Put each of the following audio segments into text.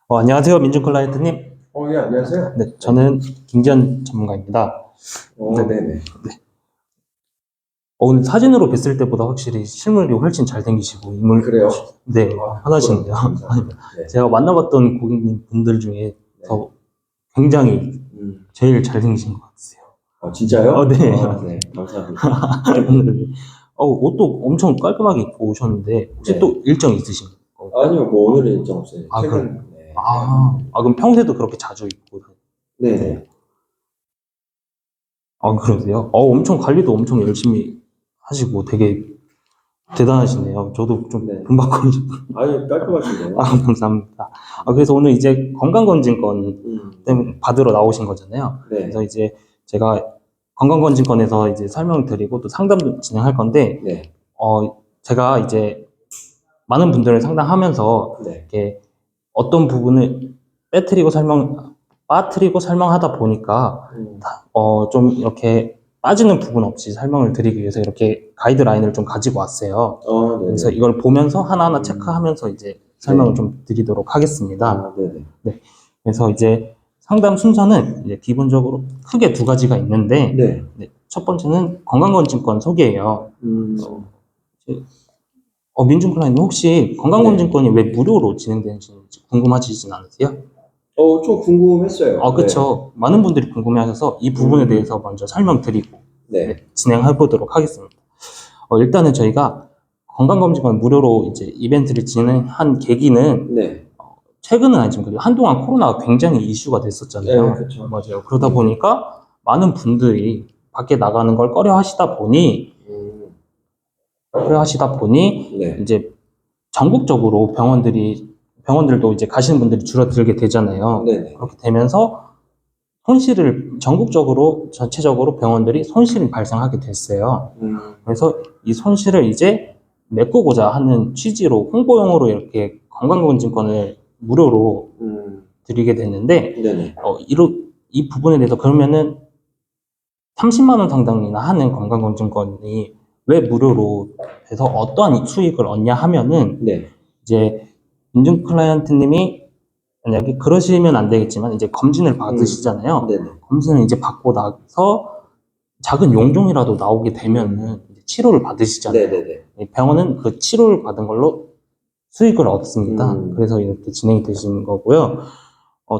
안녕하세요, 민준 클라이언트님. 예, 안녕하세요. 네, 저는 김기현 전문가입니다. 네네. 오늘 사진으로 뵀을 때보다 확실히 실물이 훨씬 잘생기시고, 그래요? 네, 편하시는데요. 감사합니다. 네. 제가 만나봤던 고객님 분들 중에서 굉장히 제일 잘생기신 것 같으세요. 진짜요? 네. 네, 감사합니다. 네. 옷도 엄청 깔끔하게 입고 오셨는데, 혹시 네. 또 일정 있으신 건가요? 아니요, 뭐 오늘은 일정 없어요. 그럼. 네. 그럼 평소에도 그렇게 자주 입고 네네. 그러세요? 엄청 관리도 엄청 열심히 하시고 되게 대단하시네요. 저도 좀 네. 금방거리. 아니, 깔끔하시네요. 감사합니다. 그래서 오늘 이제 건강검진권 때문에 받으러 나오신 거잖아요. 네. 그래서 이제 제가 건강검진권에서 이제 설명드리고 또 상담도 진행할 건데, 네. 제가 이제 많은 분들을 상담하면서 네. 이렇게 어떤 부분을 빠뜨리고 설명하다 보니까 좀 이렇게 빠지는 부분 없이 설명을 드리기 위해서 이렇게 가이드라인을 좀 가지고 왔어요. 네네. 그래서 이걸 보면서 하나하나 체크하면서 이제 설명을 좀 드리도록 하겠습니다. 네네. 네. 그래서 이제 상담 순서는 이제 기본적으로 크게 두 가지가 있는데, 네. 첫 번째는 건강검진권 소개예요. 민준 클라이님 혹시 건강검진권이 왜 무료로 진행되는지 궁금하시진 않으세요? 좀 궁금했어요. 그쵸. 많은 분들이 궁금해하셔서 이 부분에 대해서 먼저 설명드리고 진행해 보도록 하겠습니다. 일단은 저희가 건강검진권 무료로 이제 이벤트를 진행한 계기는 최근은 아니지만 그래도 한동안 코로나가 굉장히 이슈가 됐었잖아요. 네, 그쵸. 맞아요. 그러다 보니까 많은 분들이 밖에 나가는 걸 꺼려 하시다 보니 이제 전국적으로 병원들도 이제 가시는 분들이 줄어들게 되잖아요. 그렇게 되면서 전체적으로 병원들이 손실이 발생하게 됐어요. 그래서 이 손실을 이제 메꾸고자 하는 취지로 홍보용으로 이렇게 건강검진권을 무료로 드리게 됐는데, 이 부분에 대해서 그러면은 30만 원 상당이나 하는 건강검진권이 왜 무료로 해서 어떠한 수익을 얻냐 하면은 이제 인증 클라이언트님이 만약에 그러시면 안 되겠지만 이제 검진을 받으시잖아요. 검진을 이제 받고 나서 작은 용종이라도 나오게 되면은 치료를 받으시잖아요. 병원은 그 치료를 받은 걸로 수익을 얻습니다. 그래서 이렇게 진행이 되시는 거고요.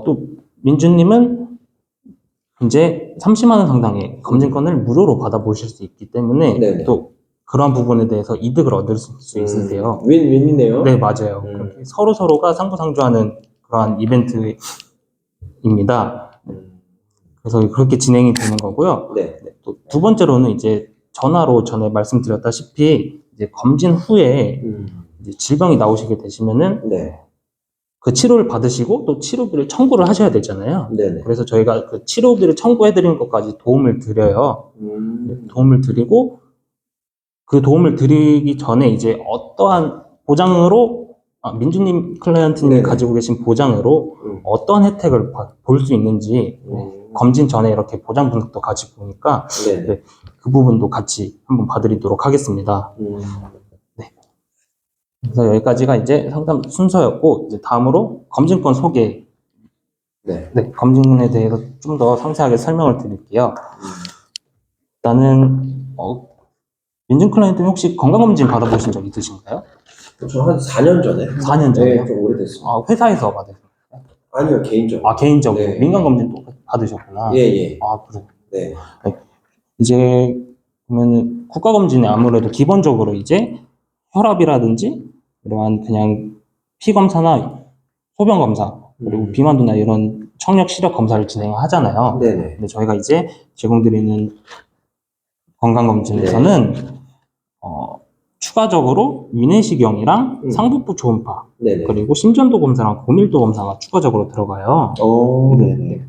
또 민주님은 이제 30만 원 상당의 검진권을 무료로 받아보실 수 있기 때문에 또 그러한 부분에 대해서 이득을 얻을 수 있으세요. 윈윈이네요. 네, 맞아요. 그렇게 서로가 상부상조하는 그러한 이벤트입니다. 그래서 그렇게 진행이 되는 거고요. 또 두 번째로는 이제 전에 말씀드렸다시피 이제 검진 후에 이제 질병이 나오시게 되시면은 그 치료를 받으시고 또 치료비를 청구를 하셔야 되잖아요. 그래서 저희가 그 치료비를 청구해드리는 것까지 도움을 드려요. 도움을 드리고 그 도움을 드리기 전에 이제 어떠한 보장으로 민주님 클라이언트님이 가지고 계신 보장으로 어떤 혜택을 볼 수 있는지 검진 전에 이렇게 보장 분석도 가지고 오니까 그 부분도 같이 한번 봐드리도록 하겠습니다. 그래서 여기까지가 이제 상담 순서였고, 이제 다음으로 검진권 소개. 검진에 대해서 좀 더 상세하게 설명을 드릴게요. 일단은 민준 클라이언트님 혹시 건강검진 받아보신 적 있으신가요? 저 한 4년 전에. 4년 전에요? 네, 좀 오래됐어요. 회사에서 받으셨나요? 아니요, 개인적으로. 개인적으로. 네. 민간검진도 받으셨구나. 예. 그래요. 네. 이제 보면은 국가검진에 아무래도 기본적으로 이제 혈압이라든지 이러한 그냥 피 검사나 소변 검사 그리고 비만도나 이런 청력 시력 검사를 진행하잖아요. 근데 저희가 이제 제공드리는 건강검진에서는 추가적으로 위내시경이랑 상복부 초음파 그리고 심전도 검사랑 고밀도 검사가 추가적으로 들어가요.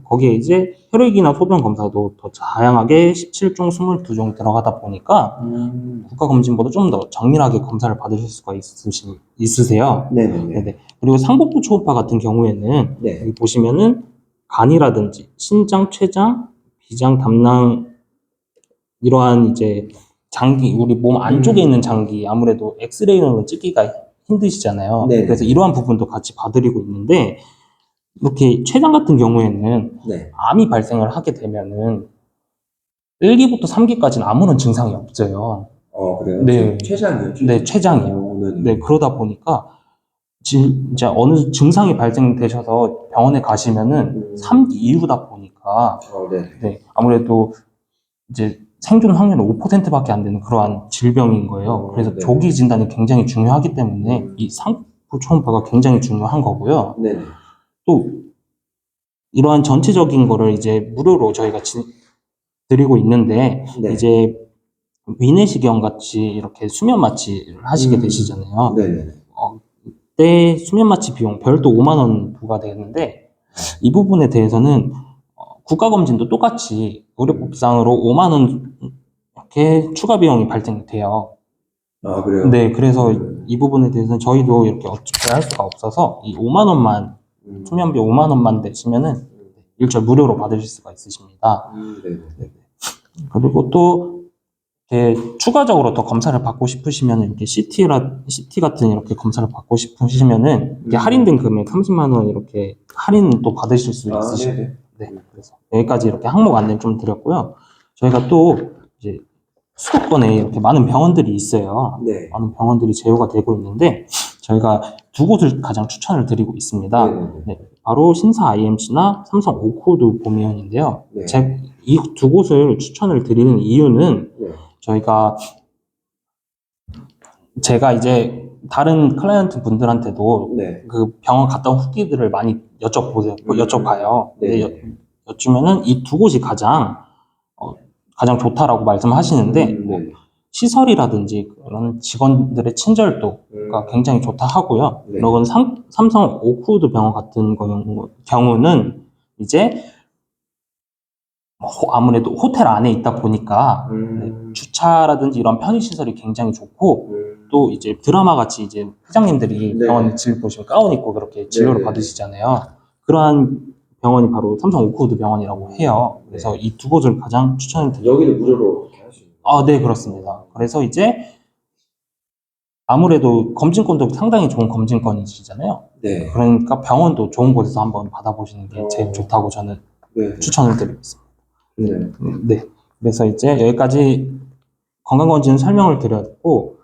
거기에 이제 혈액이나 소변 검사도 더 다양하게 17종, 22종 들어가다 보니까 국가검진보다 좀 더 정밀하게 검사를 받으실 수가 있으세요. 그리고 상복부 초음파 같은 경우에는 여기 보시면은 간이라든지 신장, 췌장, 비장, 담낭 이러한 이제 장기, 우리 몸 안쪽에 있는 장기, 아무래도 엑스레이로는 찍기가 힘드시잖아요. 그래서 이러한 부분도 같이 봐드리고 있는데, 이렇게 췌장 같은 경우에는 네. 암이 발생을 하게 되면은 1기부터 3기까지는 아무런 증상이 없어요. 그래요? 네. 췌장이요? 네, 췌장이요. 네네. 네, 그러다 보니까 진짜 어느 증상이 발생되셔서 병원에 가시면은 3기 이후다 보니까 네. 네, 아무래도 이제 생존 확률은 5%밖에 안 되는 그러한 질병인 거예요. 그래서 네. 조기 진단이 굉장히 중요하기 때문에 이 상부 초음파가 굉장히 중요한 거고요. 네. 또 이러한 전체적인 거를 이제 무료로 저희가 드리고 있는데 네. 이제 위내시경 같이 이렇게 수면 마취를 하시게 되시잖아요. 네네. 그때 수면 마취 비용 별도 5만 원 부과되는데 이 부분에 대해서는 국가검진도 똑같이 의료법상으로 5만 원 이렇게 추가 비용이 발생돼요. 그래요? 네, 그래서 이 부분에 대해서는 저희도 이렇게 어떻게 할 수가 없어서 이 5만 원만 수면비 5만 원만 내시면은 일절 무료로 받으실 수가 있으십니다. 네네. 그리고 또 이렇게 추가적으로 더 검사를 받고 싶으시면 이렇게 CT 같은 이렇게 검사를 받고 싶으시면은 이게 할인된 금액 30만 원 이렇게 할인 또 받으실 수 있으시죠. 네네. 네, 그래서 여기까지 이렇게 항목 안내 좀 드렸고요. 저희가 또 이제 수도권에 이렇게 많은 병원들이 있어요. 네. 많은 병원들이 제휴가 되고 있는데 저희가 두 곳을 가장 추천을 드리고 있습니다. 네, 바로 신사 IMC나 삼성 오코드 보미원인데요. 네. 이 두 곳을 추천을 드리는 이유는 제가 이제 다른 클라이언트 분들한테도 네. 그 병원 갔다 온 후기들을 많이 여쭤봐요. 네. 여쭈면은 이 두 곳이 가장 좋다라고 말씀하시는데 네. 시설이라든지 그런 직원들의 친절도가 굉장히 좋다 하고요. 네. 그리고 삼성 오크우드 병원 같은 경우는 이제 아무래도 호텔 안에 있다 보니까 네, 주차라든지 이런 편의시설이 굉장히 좋고 또 이제 드라마 같이 이제 회장님들이 네. 병원 진료 보시면 가운 입고 그렇게 진료를 네. 받으시잖아요. 그러한 병원이 바로 삼성 오크우드 병원이라고 해요. 그래서 네. 이 두 곳을 가장 추천을 드립니다. 여기는 무료로 이렇게 할 수 있나요? 네, 그렇습니다. 그래서 이제 아무래도 검진권도 상당히 좋은 검진권이시잖아요. 네. 그러니까 병원도 좋은 곳에서 한번 받아보시는 게 제일 좋다고 저는 네. 추천을 드리고 있습니다. 네. 네. 그래서 이제 여기까지 건강검진 설명을 드렸고,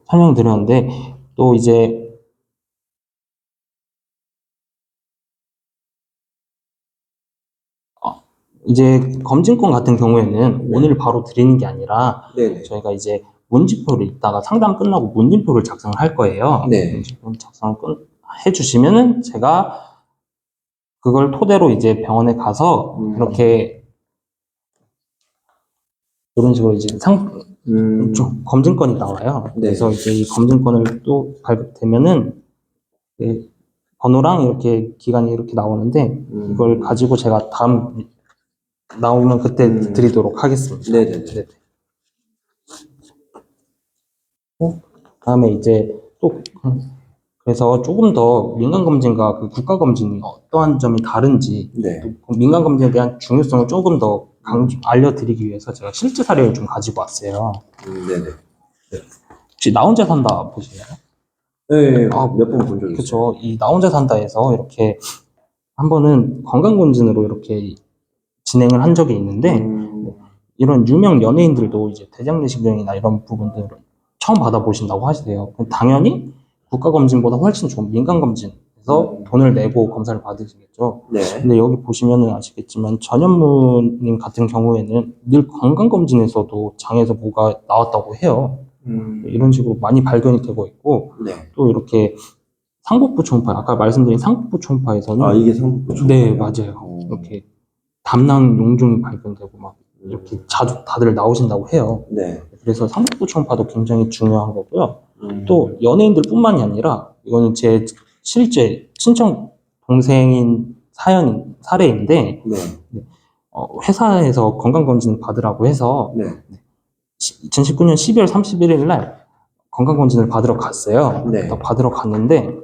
설명드렸는데, 또 이제 검진권 같은 경우에는 오늘 바로 드리는 게 아니라, 네. 저희가 이제 문진표를 이따가 상담 끝나고 문진표를 작성을 할 거예요. 네. 문진표 작성을 해주시면은 제가 그걸 토대로 이제 병원에 가서 이렇게 이런 식으로 이제 좀 검진권이 나와요. 네. 그래서 이제 이 검진권을 또 발급되면은 번호랑 이렇게 기간이 이렇게 나오는데 이걸 가지고 제가 다음 나오면 그때 드리도록 하겠습니다. 네네네. 다음에 이제 또 그래서 조금 더 민간검진과 그 국가검진이 어떠한 점이 다른지 네. 또 민간검진에 대한 중요성을 조금 더 알려드리기 위해서 제가 실제 사례를 좀 가지고 왔어요. 네네. 혹시 나 혼자 산다 보시나요? 네. 몇 번 본 적 있어요. 그렇죠. 이 나 혼자 산다에서 이렇게 한 번은 건강검진으로 이렇게 진행을 한 적이 있는데 이런 유명 연예인들도 이제 대장내시경이나 이런 부분들을 처음 받아보신다고 하시대요. 당연히 국가검진보다 훨씬 좋은 민간검진에서 돈을 내고 검사를 받으시겠죠. 네. 근데 여기 보시면은 아시겠지만 전현무님 같은 경우에는 늘 건강검진에서도 장에서 뭐가 나왔다고 해요. 이런 식으로 많이 발견이 되고 있고 네. 또 이렇게 상복부 초음파, 아까 말씀드린 상복부 초음파에서는 이게 상복부 초음파? 네, 맞아요. 이렇게 담낭 용종이 발견되고 막 이렇게 자주 다들 나오신다고 해요. 네. 그래서 상복부 초음파도 굉장히 중요한 거고요. 또 연예인들뿐만이 아니라 이거는 제 실제 친정 동생인 사례인데 네. 회사에서 건강검진 받으라고 해서 네. 2019년 12월 31일 날 건강검진을 받으러 갔어요. 네. 받으러 갔는데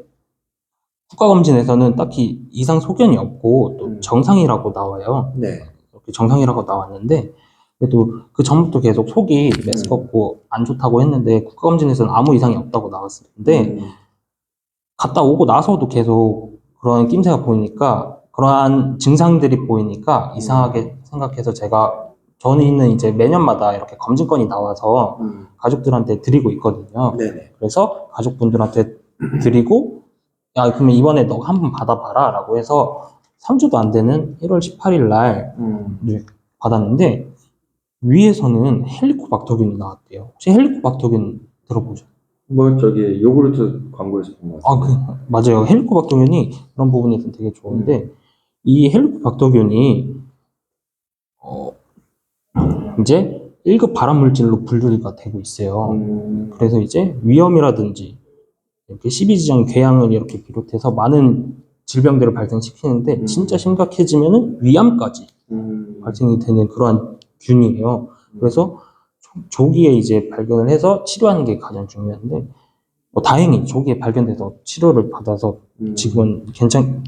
국가검진에서는 딱히 이상 소견이 없고 또 정상이라고 나와요. 네. 이렇게 정상이라고 나왔는데 그래도 그 전부터 계속 속이 메스껍고 안 좋다고 했는데 국가검진에서는 아무 이상이 없다고 나왔었는데 갔다 오고 나서도 계속 그런 낌새가 보이니까, 그러한 증상들이 보이니까 이상하게 생각해서 저는 이제 매년마다 이렇게 검진건이 나와서 가족들한테 드리고 있거든요. 네네. 그래서 가족분들한테 드리고, 야, 그러면 이번에 너 한번 받아봐라 라고 해서 3주도 안 되는 1월 18일 날 받았는데, 위에서는 헬리코박터균이 나왔대요. 혹시 헬리코박터균 들어보죠? 뭐 저기 요구르트 광고에서 본 것 같아요. 맞아요. 헬리코박터균이 그런 부분에서 되게 좋은데, 이 헬리코박터균이 이제 1급 발암물질로 분류가 되고 있어요. 그래서 이제 위염이라든지 이렇게 십이지장 궤양을 이렇게 비롯해서 많은 질병들을 발생시키는데, 진짜 심각해지면은 위암까지 발생이 되는 그러한 균이에요. 그래서 조기에 이제 발견을 해서 치료하는 게 가장 중요한데, 다행히 조기에 발견돼서 치료를 받아서 지금은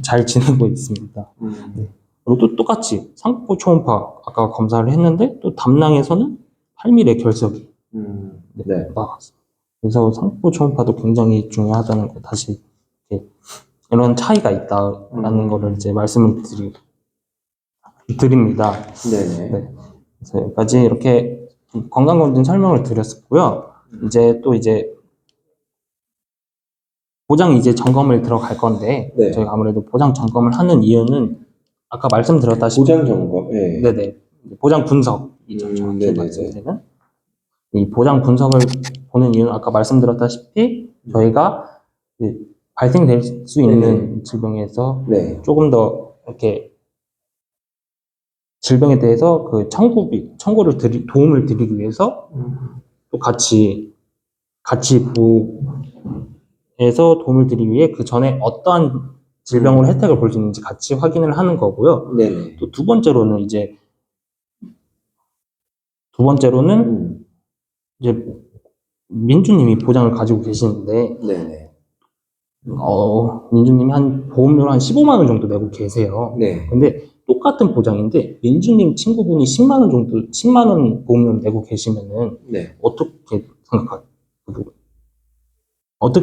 잘 지내고 있습니다. 네. 그리고 또 똑같이 상포 초음파 아까 검사를 했는데, 또 담낭에서는 8mm 결석이 네. 나왔어요. 그래서 상포 초음파도 굉장히 중요하다는 거 다시 이렇게 이런 차이가 있다라는 거를 이제 말씀을 드립니다. 네네. 네. 그래서 여기까지 이렇게 건강검진 설명을 드렸었고요. 이제 보장 이제 점검을 들어갈 건데, 네. 저희가 아무래도 보장 점검을 하는 이유는 아까 말씀드렸다시피 보장 점검. 네. 네네. 보장 분석이죠. 정확히 네네네. 말씀드리면. 이 보장 분석을 보는 이유는 아까 말씀드렸다시피 저희가 발생될 수 있는 질병에서 네. 조금 더 이렇게 질병에 대해서 그 청구를 도움을 드리기 위해서 또 같이 부에서 도움을 드리기 위해 그 전에 어떠한 질병으로 혜택을 볼 수 있는지 같이 확인을 하는 거고요. 네네. 또 두 번째로는 이제 민주님이 보장을 가지고 계시는데, 네네. 민주님이 보험료를 한 15만 원 정도 내고 계세요. 네. 근데 똑같은 보장인데 민주님 친구분이 10만 원 보험료를 내고 계시면은 네. 어떻게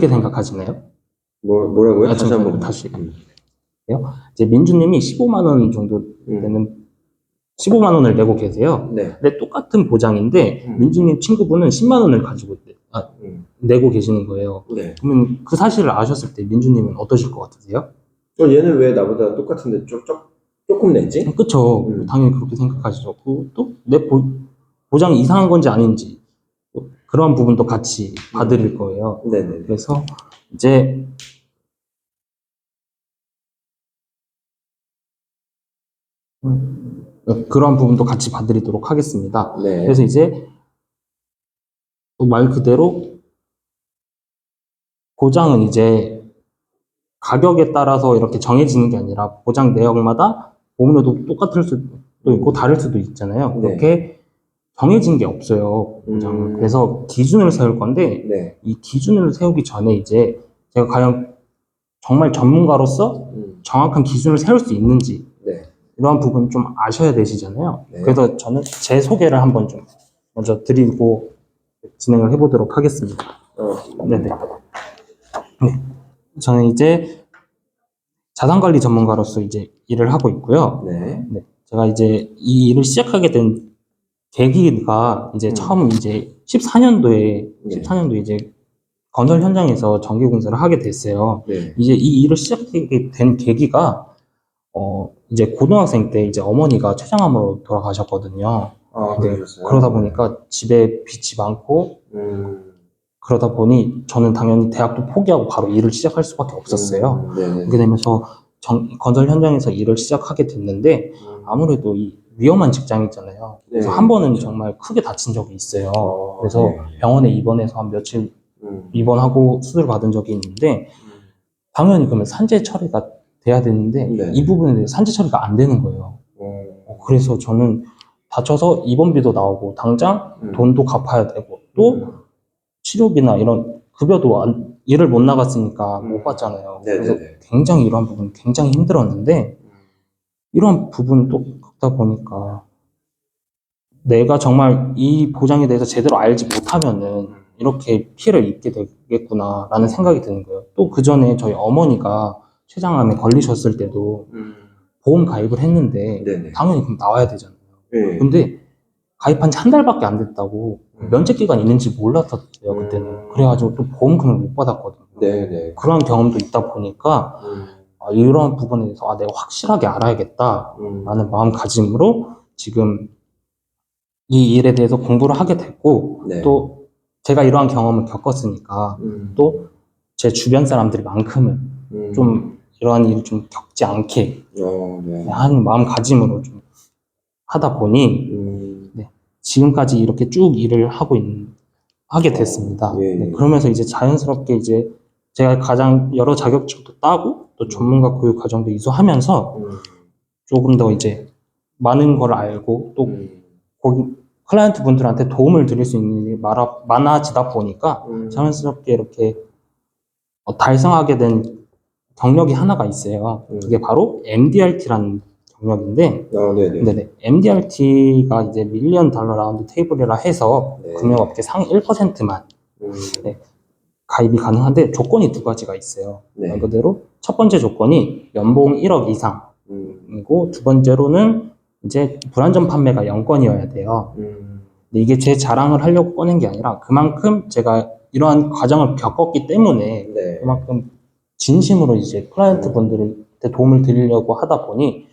생각하시나요? 뭐라고요? 다시 한번. 다시. 이제 민주님이 15만 원 정도 되는 15만 원을 내고 계세요. 네. 근데 똑같은 보장인데 민주님 친구분은 10만 원을 내고 계시는 거예요. 네. 그러면 그 사실을 아셨을 때 민주님은 어떠실 것 같으세요? 얘는 왜 나보다 똑같은데 조금 냈지? 그쵸. 당연히 그렇게 생각하시죠. 또 내 보장이 이상한 건지 아닌지 그런 부분도 같이 봐드릴 거예요. 네네. 그래서 이제 그런 부분도 같이 봐드리도록 하겠습니다. 네. 그래서 이제 말 그대로 보장은 이제 가격에 따라서 이렇게 정해지는 게 아니라 보장 내역마다 보험료도 똑같을 수도 있고 다를 수도 있잖아요. 네. 그렇게 정해진 게 없어요. 보장은. 그래서 기준을 세울 건데 네. 이 기준을 세우기 전에 이제 제가 과연 정말 전문가로서 정확한 기준을 세울 수 있는지 네. 이러한 부분 좀 아셔야 되시잖아요. 네. 그래서 저는 제 소개를 한번 좀 먼저 드리고 진행을 해보도록 하겠습니다. 네네. 네. 저는 이제 자산관리 전문가로서 이제 일을 하고 있고요. 네. 네. 제가 이제 이 일을 시작하게 된 계기가 이제 처음 이제 14년도에 이제 건설 현장에서 전기 공사를 하게 됐어요. 네. 이제 이 일을 시작하게 된 계기가 이제 고등학생 때 이제 어머니가 췌장암으로 돌아가셨거든요. 그러셨어요? 그러다 보니까 집에 빚이 많고 그러다 보니 저는 당연히 대학도 포기하고 바로 일을 시작할 수밖에 없었어요. 그렇게 되면서 건설 현장에서 일을 시작하게 됐는데 아무래도 이 위험한 직장이잖아요. 그래서 한 번은 정말 크게 다친 적이 있어요. 그래서 병원에 입원해서 한 며칠 입원하고 수술 받은 적이 있는데 당연히 그러면 산재 처리가 돼야 되는데 이 부분에 대해서 산재 처리가 안 되는 거예요. 그래서 저는 다쳐서 입원비도 나오고 당장 돈도 갚아야 되고 또 치료비나 이런 급여도 일을 못 나갔으니까 못 받잖아요. 그래서 굉장히 이러한 부분 굉장히 힘들었는데 이러한 부분을 또 겪다 보니까 내가 정말 이 보장에 대해서 제대로 알지 못하면은 이렇게 피해를 입게 되겠구나라는 생각이 드는 거예요. 또 그 전에 저희 어머니가 췌장암에 걸리셨을 때도 보험 가입을 했는데 네네. 당연히 그럼 나와야 되잖아요. 네. 근데 가입한 지 한 달밖에 안 됐다고 면책 기간 있는지 몰랐었어요 그때는. 그래가지고 또 보험금을 못 받았거든요. 네네. 그런 경험도 있다 보니까 이런 부분에 대해서 내가 확실하게 알아야겠다 라는 마음가짐으로 지금 이 일에 대해서 공부를 하게 됐고 네. 또 제가 이러한 경험을 겪었으니까 또 제 주변 사람들만큼은 좀 이러한 일을 좀 겪지 않게 네. 하는 마음가짐으로 좀 하다 보니 네, 지금까지 이렇게 쭉 일을 하게 됐습니다. 예. 네, 그러면서 이제 자연스럽게 이제 제가 가장 여러 자격증도 따고 또 전문가 교육 과정도 이수하면서 조금 더 이제 많은 걸 알고 또 거기 클라이언트 분들한테 도움을 드릴 수 있는 일이 많아지다 보니까 자연스럽게 이렇게 달성하게 된 경력이 하나가 있어요. 그게 바로 MDRT라는 경력인데, 네네. 네네. MDRT가 이제 밀리언 달러 라운드 테이블이라 해서 네. 금융업계 상위 1%만 네, 가입이 가능한데 조건이 두 가지가 있어요. 네. 말 그대로 첫 번째 조건이 연봉 1억 이상이고 두 번째로는 이제 불안전 판매가 0건이어야 돼요. 근데 이게 제 자랑을 하려고 꺼낸 게 아니라 그만큼 제가 이러한 과정을 겪었기 때문에 네. 그만큼 진심으로 이제 클라이언트 분들한테 도움을 드리려고 하다 보니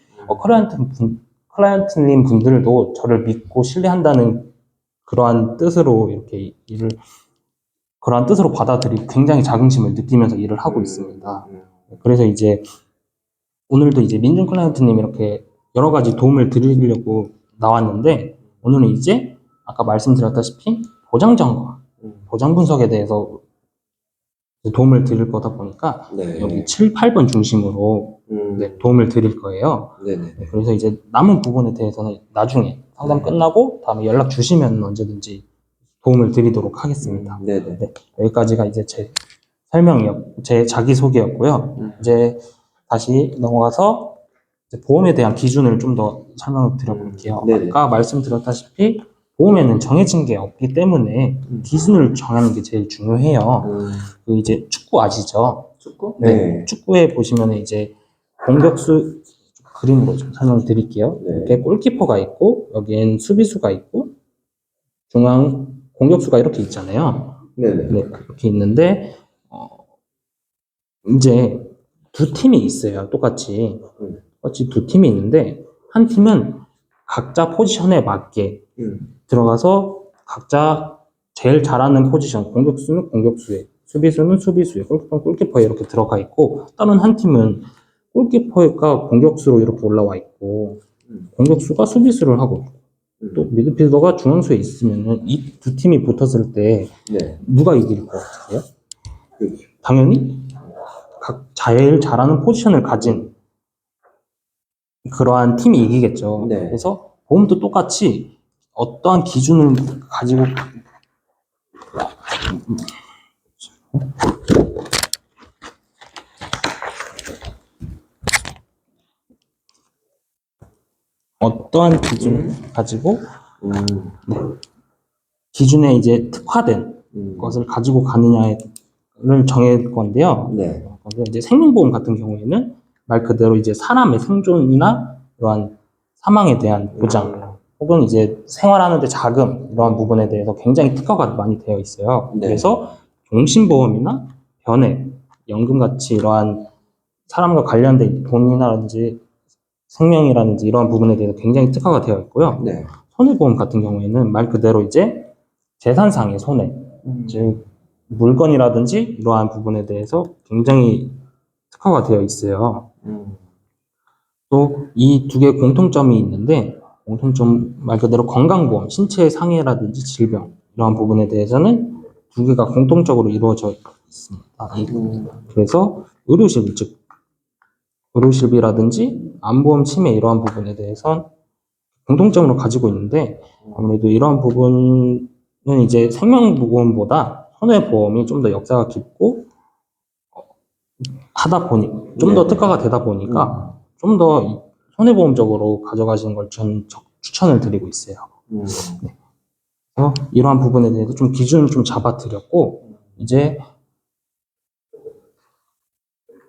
클라이언트님 분들도 저를 믿고 신뢰한다는 그러한 뜻으로 이렇게 그러한 뜻으로 받아들이고 굉장히 자긍심을 느끼면서 일을 하고 있습니다. 그래서 이제 오늘도 이제 민준 클라이언트님 이렇게 여러 가지 도움을 드리려고 나왔는데 오늘은 이제 아까 말씀드렸다시피 보장 점검, 보장 분석에 대해서 도움을 드릴 거다 보니까 네. 여기 7, 8번 중심으로 네, 도움을 드릴 거예요. 네네. 네, 그래서 이제 남은 부분에 대해서는 나중에 상담 끝나고 다음에 연락 주시면 언제든지 도움을 드리도록 하겠습니다. 네네. 네, 여기까지가 이제 제 제 자기소개였고요. 이제 다시 넘어가서 이제 보험에 대한 기준을 좀 더 설명을 드려볼게요. 네네. 아까 말씀드렸다시피 보험에는 정해진 게 없기 때문에 기준을 정하는 게 제일 중요해요. 그 이제 축구 아시죠? 축구? 네. 축구에 보시면 이제 공격수 그림으로 좀 설명을 드릴게요. 네. 이렇게 골키퍼가 있고 여기엔 수비수가 있고 중앙 공격수가 이렇게 있잖아요. 네네. 네, 그렇게 있는데 이제 두 팀이 있어요. 똑같이 두 팀이 있는데 한 팀은 각자 포지션에 맞게 들어가서 각자 제일 잘하는 포지션, 공격수는 공격수에, 수비수는 수비수에, 골키퍼는 골키퍼에 이렇게 들어가 있고 다른 한 팀은 골키퍼가 공격수로 이렇게 올라와 있고 공격수가 수비수를 하고 또 미드필더가 중앙수에 있으면 이 두 팀이 붙었을 때 네. 누가 이길 것 같아요? 그렇죠. 당연히 각 제일 잘하는 포지션을 가진 그러한 팀이 이기겠죠. 네. 그래서 보험도 똑같이 어떠한 기준을 가지고 어떠한 기준을 가지고 기준에 이제 특화된 것을 가지고 가느냐를 정할 건데요. 네. 이제 생명보험 같은 경우에는 말 그대로 이제 사람의 생존이나 이러한 사망에 대한 보장 혹은 이제 생활하는데 자금 이러한 부분에 대해서 굉장히 특화가 많이 되어 있어요. 네. 그래서 종신보험이나 변액, 연금같이 이러한 사람과 관련된 돈이라든지 생명이라든지 이러한 부분에 대해서 굉장히 특화가 되어 있고요. 네. 손해보험 같은 경우에는 말 그대로 이제 재산상의 손해, 즉 물건이라든지 이러한 부분에 대해서 굉장히 특화가 되어 있어요. 또 이 두 개의 공통점이 있는데 공통점 말 그대로 건강보험, 신체 상해라든지 질병 이러한 부분에 대해서는 두 개가 공통적으로 이루어져 있습니다. 그래서 의료실비, 즉 의료실비라든지 암보험 침해 이러한 부분에 대해선 공통점으로 가지고 있는데 아무래도 이러한 부분은 이제 생명보험보다 손해보험이 좀 더 역사가 깊고 하다 보니 좀 더 특화가 되다 보니까 좀 더 손해보험적으로 가져가시는 걸 전 추천을 드리고 있어요. 네. 그래서 이러한 부분에 대해서 좀 기준을 좀 잡아드렸고 이제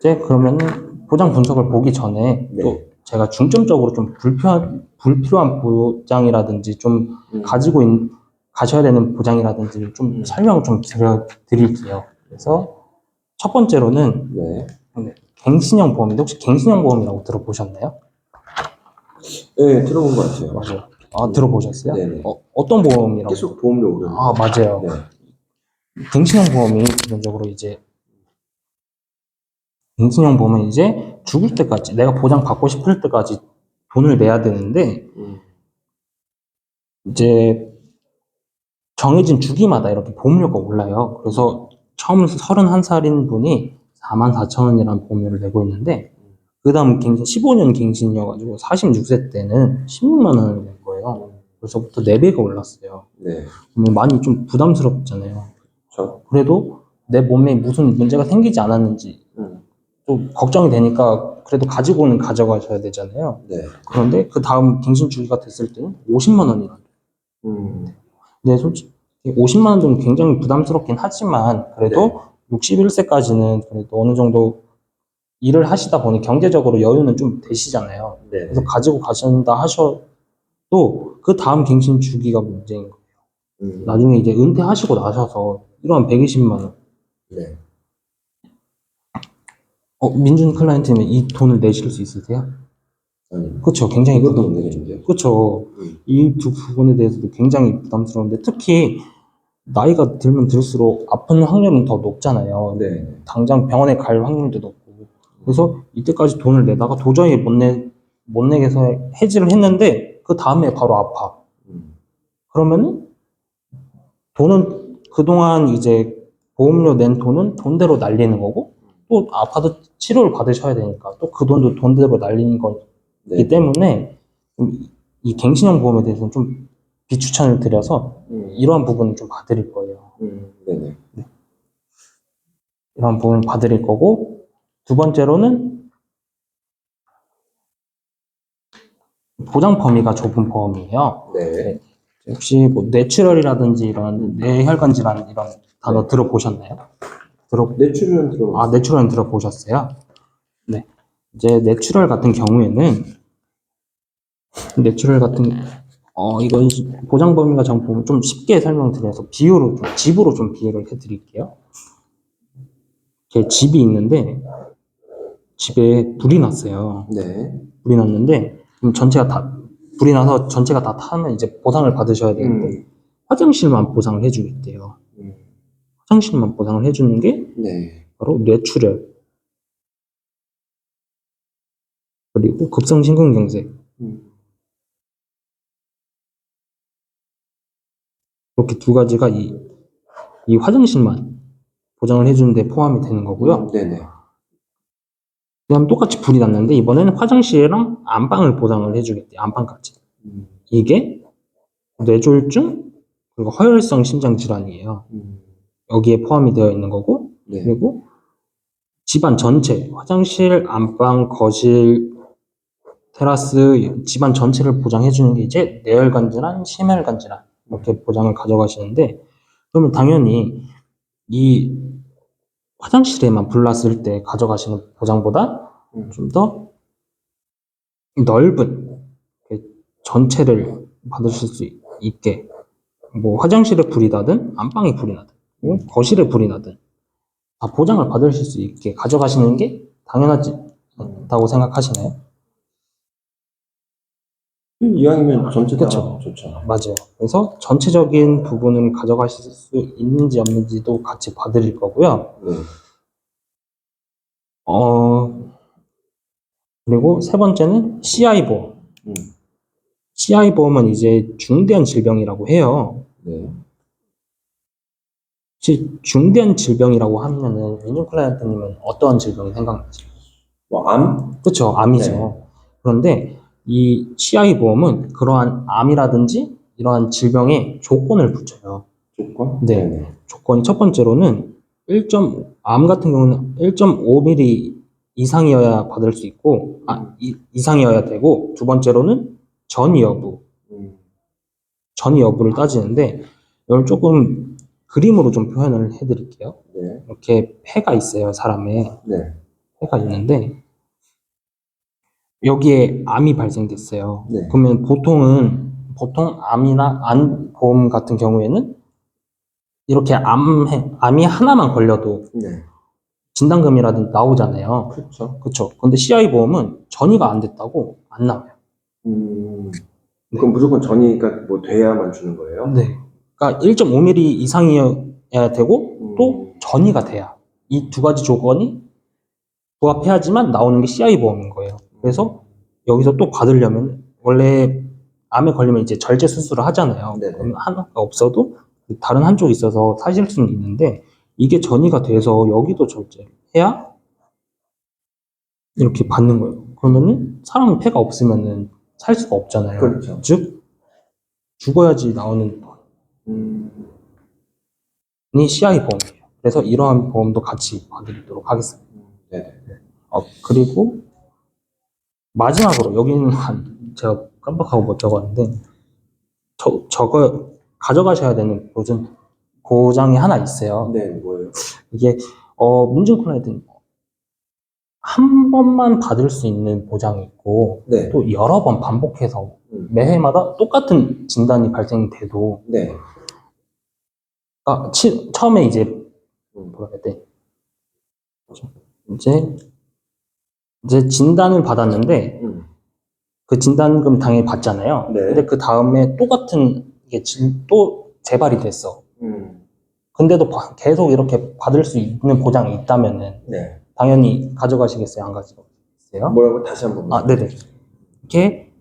그러면은 보장 분석을 보기 전에 네. 또 제가 중점적으로 좀 불필요한 보장이라든지 좀 가셔야 되는 보장이라든지 좀 설명을 좀 드릴게요. 그래서 첫 번째로는 네. 갱신형 보험인데 혹시 갱신형 보험이라고 들어보셨나요? 네, 들어본 것 같아요. 맞아요. 아, 들어보셨어요? 네네. 어떤 보험이라고? 계속 보험료 오르는. 아, 맞아요. 네. 갱신형 보험이 기본적으로 이제 갱신형 보험은 이제 죽을 때까지 내가 보장 받고 싶을 때까지 돈을 내야 되는데 이제 정해진 주기마다 이렇게 보험료가 올라요. 그래서 처음 31살인 분이 44,000원이라는 보험료를 내고 있는데 그 다음 갱신 15년 갱신이어가지고 46세 때는 16만 원을 낸 거예요. 그래서부터 4배가 올랐어요. 네. 그러면 많이 좀 부담스럽잖아요. 저. 그래도 내 몸에 무슨 문제가 생기지 않았는지 또 걱정이 되니까 그래도 가지고는 가져가셔야 되잖아요. 네. 그런데 그 다음 갱신 주기가 됐을 때는 50만 원이라. 근데 솔직히 50만 원 정도 굉장히 부담스럽긴 하지만 그래도 61세까지는 그래도 어느 정도 일을 하시다 보니 경제적으로 여유는 좀 되시잖아요. 네. 그래서 가지고 가신다 하셔도 그 다음 갱신 주기가 문제인 거예요. 나중에 이제 은퇴하시고 나셔서 이런 120만 원. 네. 민준 클라이언트면 이 돈을 내실 수 있으세요? 아니. 그렇죠. 굉장히 이것도 못 내겠는데요? 그렇죠. 이 두 부분에 대해서도 굉장히 부담스러운데 특히 나이가 들면 들수록 아픈 확률은 더 높잖아요. 네. 당장 병원에 갈 확률도 높고. 그래서 이때까지 돈을 내다가 도저히 못 내게서 해지를 했는데 그 다음에 바로 아파. 그러면은 돈은 그동안 이제 보험료 낸 돈은 돈대로 날리는 거고 또 아파도 치료를 받으셔야 되니까 또 그 돈도 돈대로 날리는 거기 때문에 이 갱신형 보험에 대해서는 좀 비추천을 드려서 이러한 부분을 좀 봐드릴 거예요. 네네. 네. 이러한 부분을 봐드릴 거고 두 번째로는 보장 범위가 좁은 보험이에요. 네. 혹시 뭐 뇌출혈이라든지 이런 뇌혈관 질환 이런 단어 들어보셨나요? 뇌출혈은 들어봤어요. 아, 뇌출혈은 들어보셨어요? 네. 이제 뇌출혈 같은 경우에는 이건 보장 범위가 좀 쉽게 설명드려서 집으로 좀 비유를 해드릴게요. 제 집이 있는데 집에 불이 났어요. 네. 불이 났는데 불이 나서 전체가 다 타면 이제 보상을 받으셔야 되는데 화장실만 보상을 해주겠대요. 화장실만 보상을 해주는 게 네. 바로 뇌출혈 그리고 급성심근경색 이렇게 두 가지가 이 화장실만 보장을 해주는데 포함이 되는 거고요. 네네. 그다음 똑같이 불이 났는데 이번에는 화장실이랑 안방을 보장을 해주겠대요. 안방까지. 이게 뇌졸중 그리고 허혈성 심장 질환이에요. 여기에 포함이 되어 있는 거고 네. 그리고 집안 전체 화장실, 안방, 거실, 테라스 집안 전체를 보장해 주는 게 이제 뇌혈관 질환, 심혈관 질환 이렇게 보장을 가져가시는데 그러면 당연히 이 화장실에만 불났을 때 가져가시는 보장보다 좀 더 넓은 전체를 받으실 수 있게 뭐 화장실에 불이 나든 안방에 불이 나든 뭐 거실에 불이 나든 다 보장을 받으실 수 있게 가져가시는 게 당연하다고 생각하시나요? 이왕이면 전체 다 그쵸. 좋죠. 맞아요. 그래서 전체적인 부분을 가져가실 수 있는지 없는지도 같이 봐드릴 거고요. 네. 그리고 세 번째는 CI 보험. CI 보험은 이제 중대한 질병이라고 해요. 네. 혹시 중대한 질병이라고 하면은 민준 클라이언트님은 어떤 질병이 생각나세요? 뭐 암? 그렇죠, 암이죠. 네. 그런데 이 CI 보험은 그러한 암이라든지 이러한 질병에 조건을 붙여요. 조건? 네. 네네. 조건이 첫 번째로는 암 같은 경우는 1.5mm 이상이어야 받을 수 있고, 이상이어야 되고, 두 번째로는 전이 여부를 따지는데, 이걸 조금 그림으로 좀 표현을 해드릴게요. 네. 이렇게 폐가 있어요, 사람에. 네. 폐가 있는데, 여기에 암이 발생됐어요. 네. 그러면 보통 암이나 안 보험 같은 경우에는 이렇게 암이 하나만 걸려도 네. 진단금이라든지 나오잖아요. 그렇죠. 그렇죠. 근데 CI 보험은 전이가 안 됐다고 안 나와요. 그럼 무조건 전이가 뭐 돼야만 주는 거예요? 네. 그러니까 1.5mm 이상이어야 되고 또 전이가 돼야 이 두 가지 조건이 부합해야지만 나오는 게 CI 보험인 거예요. 그래서 여기서 또 받으려면 원래 암에 걸리면 이제 절제 수술을 하잖아요. 네네. 그러면 하나가 없어도 다른 한쪽이 있어서 사실 수는 있는데 이게 전이가 돼서 여기도 절제해야 이렇게 받는 거예요. 그러면은 사람이 폐가 없으면은 살 수가 없잖아요. 그렇죠. 즉 죽어야지 나오는 돈이 CI 보험이에요. 그래서 이러한 보험도 같이 받도록 하겠습니다. 네네. 그리고 마지막으로 여기는 제가 깜빡하고 못 적었는데 저거 가져가셔야 되는 보장이 하나 있어요. 네, 뭐예요? 이게 민증 클라이드는 한 번만 받을 수 있는 보장이 있고 네. 또 여러 번 반복해서 매해마다 똑같은 진단이 발생돼도 네. 처음에 이제 뭐라 해야 돼? 이제 진단을 받았는데 그 진단금 당연히 받잖아요. 네. 근데 그 다음에 똑같은 게 또 재발이 됐어. 근데도 계속 이렇게 받을 수 있는 보장이 있다면은 네. 당연히 가져가시겠어요? 안 가져가시겠어요? 뭐라고 다시 한번. 네네. 이게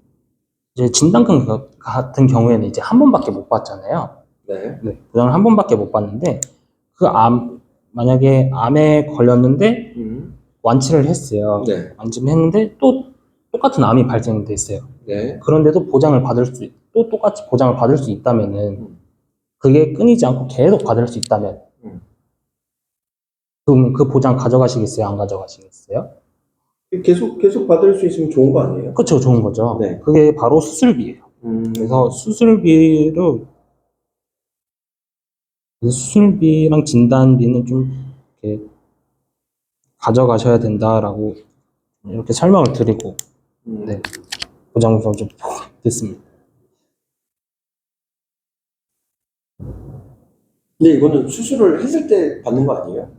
이제 진단금 같은 경우에는 이제 한 번밖에 못 받잖아요. 네. 네. 보장을 한 번밖에 못 받는데 만약에 암에 걸렸는데 완치를 했어요. 네. 완치를 했는데 또 똑같은 암이 발생됐어요. 네. 그런데도 또 똑같이 보장을 받을 수 있다면은 그게 끊이지 않고 계속 받을 수 있다면 그럼 그 보장 가져가시겠어요? 안 가져가시겠어요? 계속 받을 수 있으면 좋은 거 아니에요? 그렇죠. 좋은 거죠. 네. 그게 바로 수술비예요. 그래서 수술비랑 진단비는 좀 이렇게 가져가셔야 된다라고 이렇게 설명을 드리고 네. 보장 구성 좀 됐습니다. 근데 이거는 수술을 했을 때 받는 거 아니에요?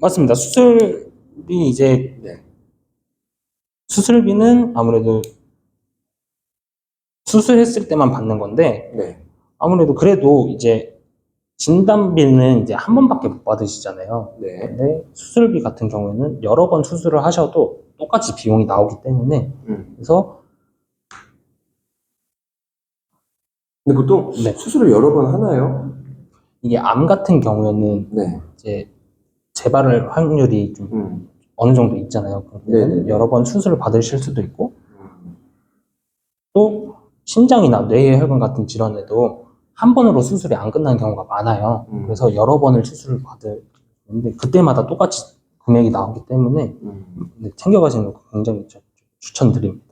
맞습니다. 네. 수술비는 아무래도 수술했을 때만 받는 건데, 네. 아무래도 그래도 이제 진단비는 이제 한 번밖에 못 받으시잖아요. 네. 근데 수술비 같은 경우에는 여러 번 수술을 하셔도 똑같이 비용이 나오기 때문에, 그래서 근데 보통 네. 수술을 여러 번 하나요? 이게 암 같은 경우에는 네. 이제 재발 확률이 좀 어느 정도 있잖아요. 그러면 여러 번 수술을 받으실 수도 있고, 또 심장이나 뇌의 혈관 같은 질환에도 한 번으로 수술이 안 끝나는 경우가 많아요. 그래서 여러 번을 수술을 받는데 그때마다 똑같이 금액이 나오기 때문에 챙겨가시는 거 굉장히 추천드립니다.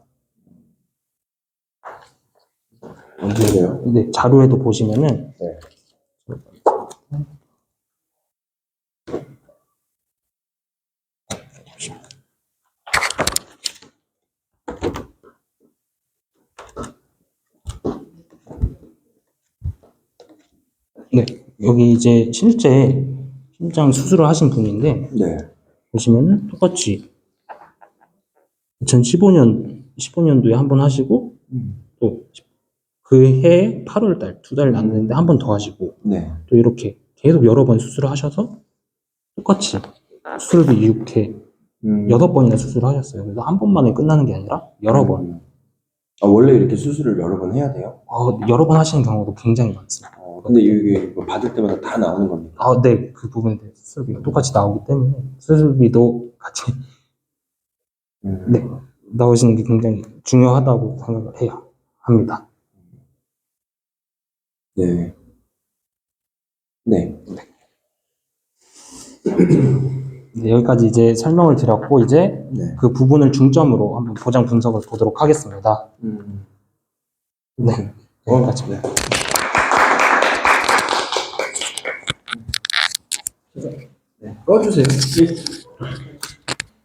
그래요? 근데 자료에도 보시면은 네. 네, 여기 이제 실제 심장 수술을 하신 분인데 네. 보시면은 똑같이 15년도에 한 번 하시고 또 그 해에 8월달 2달 났는데 한 번 더 하시고 네. 또 이렇게 계속 여러 번 수술을 하셔서 똑같이 수술비 6회 6번이나 수술을 하셨어요. 그래서 한 번만에 끝나는 게 아니라 여러 번. 원래 이렇게 수술을 여러 번 해야 돼요? 여러 번 하시는 경우도 굉장히 많습니다. 근데 이게 뭐 받을 때마다 다 나오는 겁니까? 네. 그 부분에 대해서 수술비가 똑같이 나오기 때문에 수술비도 같이 네, 나오시는 게 굉장히 중요하다고 생각을 해야 합니다. 네. 네. 네, 여기까지 이제 설명을 드렸고 이제 네. 그 부분을 중점으로 한번 보장 분석을 보도록 하겠습니다. 네, 여기까지. 네. 네. 꺼주세요.